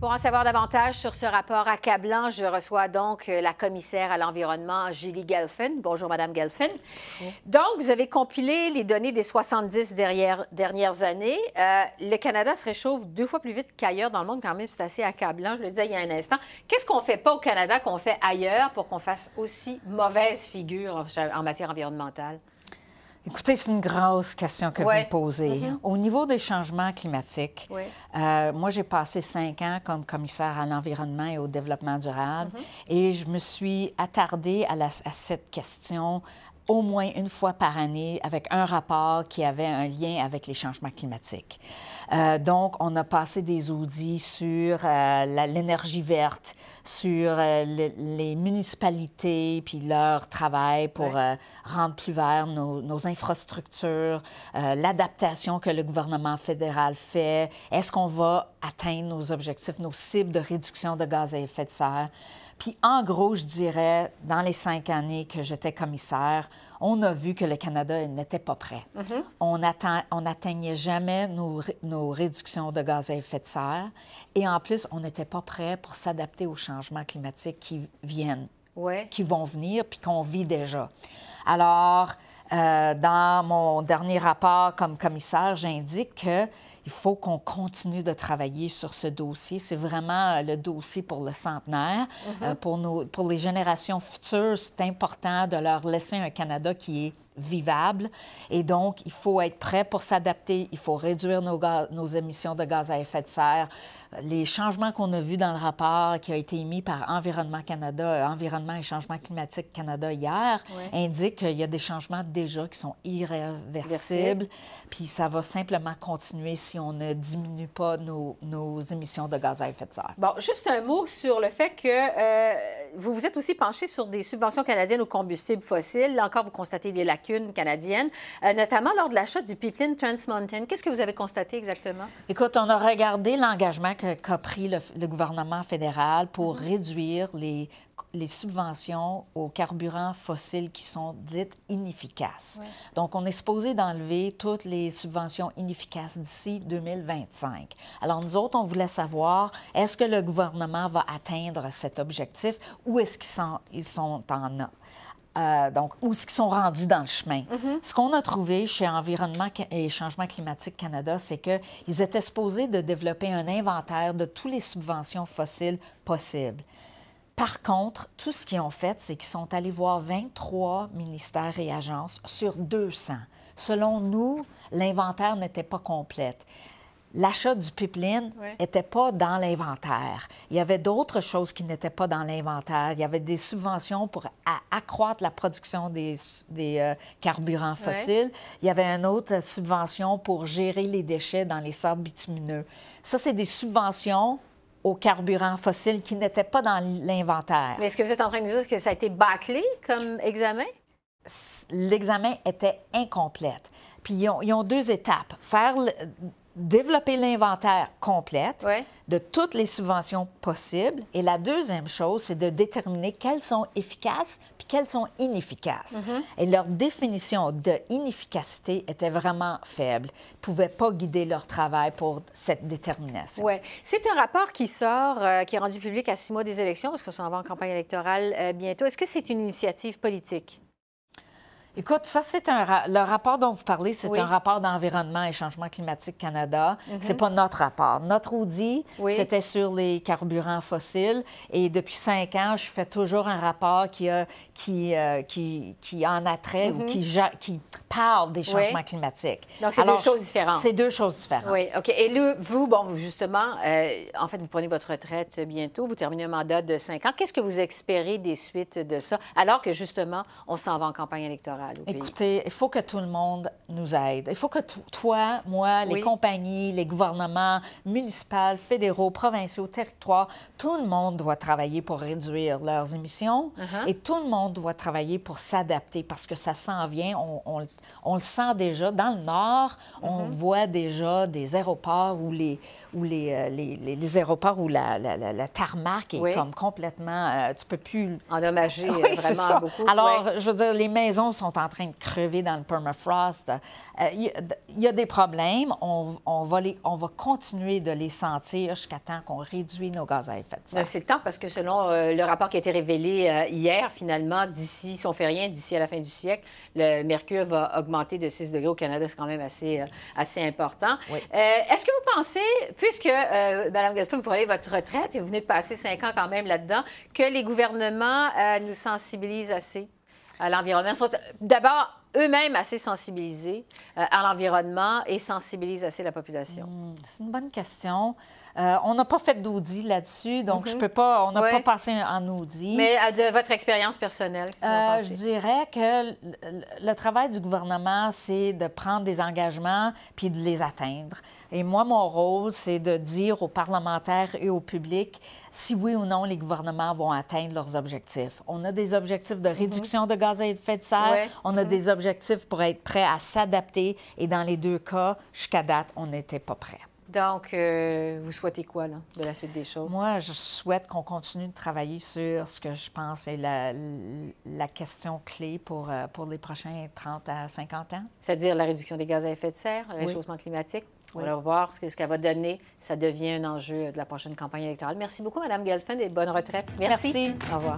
Pour en savoir davantage sur ce rapport accablant, je reçois donc la commissaire à l'environnement, Julie Gelfand. Bonjour, Madame Gelfand. Bonjour. Donc, vous avez compilé les données des 70 dernières années. Le Canada se réchauffe 2 fois plus vite qu'ailleurs dans le monde, quand même, c'est assez accablant, je le disais il y a un instant. Qu'est-ce qu'on ne fait pas au Canada qu'on fait ailleurs pour qu'on fasse aussi mauvaise figure en matière environnementale? Écoutez, c'est une grosse question que vous me posez. Au niveau des changements climatiques, moi, j'ai passé 5 ans comme commissaire à l'environnement et au développement durable et je me suis attardée à cette question au moins une fois par année avec un rapport qui avait un lien avec les changements climatiques. Donc, on a passé des audits sur l'énergie verte, sur les municipalités, puis leur travail pour rendre plus vert nos infrastructures, l'adaptation que le gouvernement fédéral fait. Est-ce qu'on va atteindre nos objectifs, nos cibles de réduction de gaz à effet de serre? Puis, en gros, je dirais, dans les 5 années que j'étais commissaire, on a vu que le Canada n'était pas prêt. On n'atteignait jamais nos réductions de gaz à effet de serre. Et en plus, on n'était pas prêt pour s'adapter aux changements climatiques qui viennent, qui vont venir, puis qu'on vit déjà. Alors, dans mon dernier rapport comme commissaire, j'indique qu'il faut qu'on continue de travailler sur ce dossier. C'est vraiment le dossier pour le centenaire. Pour les générations futures, c'est important de leur laisser un Canada qui est vivable. Et donc, il faut être prêt pour s'adapter. Il faut réduire nos émissions de gaz à effet de serre. Les changements qu'on a vus dans le rapport qui a été émis par Environnement Canada, Environnement et Changement climatique Canada hier, indiquent qu'il y a des changements déjà qui sont irréversibles. Puis ça va simplement continuer si on ne diminue pas nos émissions de gaz à effet de serre. Bon, juste un mot sur le fait que vous vous êtes aussi penché sur des subventions canadiennes aux combustibles fossiles. Là encore, vous constatez des lacunes canadiennes, notamment lors de l'achat du pipeline Trans Mountain. Qu'est-ce que vous avez constaté exactement? Écoute, on a regardé l'engagement qu'a pris le gouvernement fédéral pour réduire les subventions aux carburants fossiles qui sont dites inefficaces. Donc, on est supposé d'enlever toutes les subventions inefficaces d'ici 2025. Alors, nous autres, on voulait savoir, est-ce que le gouvernement va atteindre cet objectif ou est-ce qu'ils sont en donc, où est-ce qu'ils sont rendus dans le chemin? Ce qu'on a trouvé chez Environnement et Changement climatique Canada, c'est qu'ils étaient supposés de développer un inventaire de toutes les subventions fossiles possibles. Par contre, tout ce qu'ils ont fait, c'est qu'ils sont allés voir 23 ministères et agences sur 200. Selon nous, l'inventaire n'était pas complète. L'achat du pipeline n'était pas dans l'inventaire. Il y avait d'autres choses qui n'étaient pas dans l'inventaire. Il y avait des subventions pour accroître la production des carburants fossiles. Il y avait une autre subvention pour gérer les déchets dans les sables bitumineux. Ça, c'est des subventions aux carburants fossiles qui n'étaient pas dans l'inventaire. Mais est-ce que vous êtes en train de dire que ça a été bâclé comme examen? L'examen était incomplète. Puis ils ont 2 étapes. Développer l'inventaire complète de toutes les subventions possibles. Et la deuxième chose, c'est de déterminer quelles sont efficaces puis quelles sont inefficaces. Et leur définition de inefficacité était vraiment faible. Ils ne pouvaient pas guider leur travail pour cette détermination. Oui. C'est un rapport qui sort, qui est rendu public à 6 mois des élections, parce qu'on s'en va en campagne électorale bientôt. Est-ce que c'est une initiative politique? Écoute, ça, c'est le rapport dont vous parlez, c'est un rapport d'Environnement et Changement climatique Canada. C'est pas notre rapport. Notre audit, c'était sur les carburants fossiles. Et depuis 5 ans, je fais toujours un rapport qui en a trait ou qui parle des changements climatiques. Donc, c'est 2 choses différentes. C'est 2 choses différentes. Oui, OK. Et là, vous, justement, en fait, vous prenez votre retraite bientôt. Vous terminez un mandat de 5 ans. Qu'est-ce que vous espérez des suites de ça, alors que, justement, on s'en va en campagne électorale? Écoutez, il faut que tout le monde nous aide. Il faut que toi, moi, les compagnies, les gouvernements municipaux, fédéraux, provinciaux, territoires, tout le monde doit travailler pour réduire leurs émissions et tout le monde doit travailler pour s'adapter parce que ça s'en vient. On le sent déjà. Dans le Nord, on voit déjà des aéroports où les aéroports où la tarmac est comme complètement... tu peux plus... Endommagé vraiment beaucoup. Alors, je veux dire, les maisons sont sont en train de crever dans le permafrost. Il y a des problèmes. On va continuer de les sentir jusqu'à temps qu'on réduit nos gaz à effet de serre. C'est le temps parce que selon le rapport qui a été révélé hier, finalement, d'ici, si on ne fait rien, d'ici à la fin du siècle, le mercure va augmenter de 6 degrés au Canada. C'est quand même assez important. Oui. Est-ce que vous pensez, puisque, Mme Gelfand, vous prenez votre retraite et vous venez de passer 5 ans quand même là-dedans, que les gouvernements nous sensibilisent assez à l'environnement? Ils sont d'abord eux-mêmes assez sensibilisés à l'environnement et sensibilisent assez la population? C'est une bonne question. On n'a pas fait d'audit là-dessus, donc je peux pas, on n'a pas passé en audit. Mais de votre expérience personnelle, je dirais que le travail du gouvernement, c'est de prendre des engagements puis de les atteindre. Et moi, mon rôle, c'est de dire aux parlementaires et au public si oui ou non les gouvernements vont atteindre leurs objectifs. On a des objectifs de réduction de gaz à effet de serre, on a des objectifs pour être prêts à s'adapter, et dans les deux cas, jusqu'à date, on n'était pas prêts. Donc, vous souhaitez quoi, là, de la suite des choses? Moi, je souhaite qu'on continue de travailler sur ce que je pense est la question clé pour les prochains 30 à 50 ans. C'est-à-dire la réduction des gaz à effet de serre, le réchauffement climatique. On va voir ce qu'elle va donner. Ça devient un enjeu de la prochaine campagne électorale. Merci beaucoup, Mme Gelfand, et bonne retraite. Merci. Merci. Au revoir.